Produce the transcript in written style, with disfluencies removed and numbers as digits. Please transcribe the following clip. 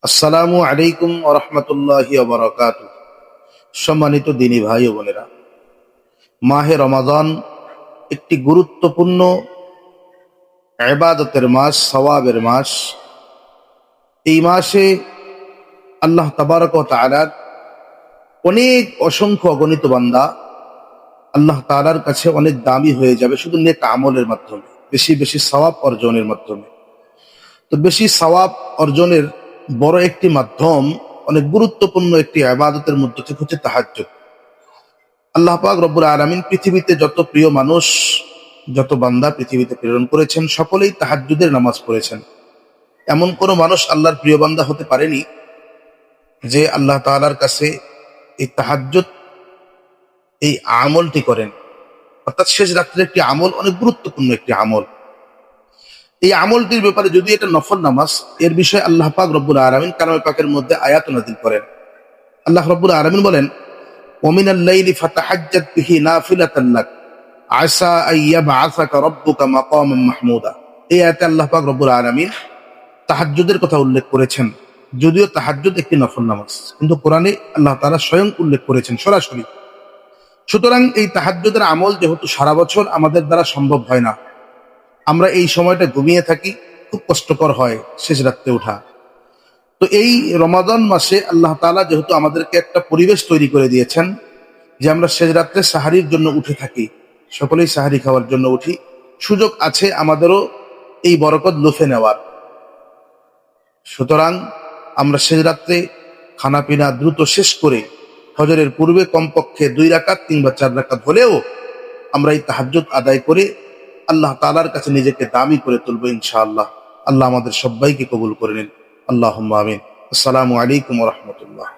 আসসালামু আলাইকুম ওয়া রাহমাতুল্লাহি ওয়া বারাকাতুহু। সম্মানিত দিনী ভাই ও বোনেরা, মাহে রমাদান একটি গুরুত্বপূর্ণ ইবাদতের মাস, সওয়াবের মাস। এই মাসে আল্লাহ তাবারক ওয়া তাআলার অনেক অসংখ্য অগণিত বান্দা আল্লাহ তাআলার কাছে অনেক দামি হয়ে যাবে শুধু নেক আমলের মাধ্যমে, বেশি বেশি সওয়াব অর্জনের মাধ্যমে। তো বেশি সওয়াব অর্জনের বড় একটি মাধ্যম, অনেক গুরুত্বপূর্ণ একটি ইবাদতের মধ্যে থেকে হচ্ছে তাহাজ্জুদ। আল্লাহ পাক রব্বুল আলামিন পৃথিবীতে যত প্রিয় মানুষ, যত বান্দা পৃথিবীতে প্রেরণ করেছেন, সকলেই তাহাজ্জুদের নামাজ পড়েছেন। এমন কোন মানুষ আল্লাহর প্রিয় বান্দা হতে পারেনি যে আল্লাহ তাআলার কাছে এই তাহাজ্জুদ, এই আমলটি করেন। অর্থাৎ শেষ রাত্রের একটি আমল, অনেক গুরুত্বপূর্ণ একটি আমল। এই আমলটির ব্যাপারে যদি এটা নফল নামাজ, এর বিষয়ে আল্লাহ পাক রব্বুল আলামিন কালামে পাকের মধ্যে আয়াত নাযিল করেন। আল্লাহ রব্বুল আলামিন বলেন, ওমিনাল লাইলি ফাতাহাজ্জাত বিহি নাফিলাতান লাক আসা আন ইয়াবআসাকা রাব্বুকা মাকামান মাহমুদা। এই আয়াতে আল্লাহ পাক রব্বুল আলামিন তাহাজ্জুদের কথা উল্লেখ করেছেন। যদিও তাহাজ্জুদ একটি নফল নামাজ, কিন্তু কোরআনে আল্লাহ তাআলা স্বয়ং উল্লেখ করেছেন সরাসরি। সুতরাং এই তাহাজ্জুদের আমল যেহেতু সারা বছর আমাদের দ্বারা সম্ভব হয় না, আমরা এই সময়টা ঘুমিয়ে থাকি, খুব কষ্টকর হয় শেষ রাত্রে ওঠা। তো এই রমাদান মাসে আল্লাহ তাআলা যেহেতু আমাদেরকে একটা পরিবেশ তৈরি করে দিয়েছেন যে আমরা শেষ রাত্রে সাহারির জন্য উঠে থাকি, সকলেই সাহারি খাওয়ার জন্য উঠি, সুযোগ আছে আমাদেরও এই বরকত লুফে নেওয়ার। সুতরাং আমরা শেষ রাত্রে খানা পিনা দ্রুত শেষ করে ফজরের পূর্বে কমপক্ষে 2 রাকাত কিংবা 4 রাকাত হলেও আমরা এই তাহাজ্জুদ আদায় করে আল্লাহ তাআলার কাছে নিজেকে দামি করে তুলবো ইনশাআল্লাহ। আল্লাহ আমাদের সবাইকে কবুল করে নিন। আল্লাহুম্মা আমিন। আসসালামু আলাইকুম ওয়া রাহমাতুল্লাহ।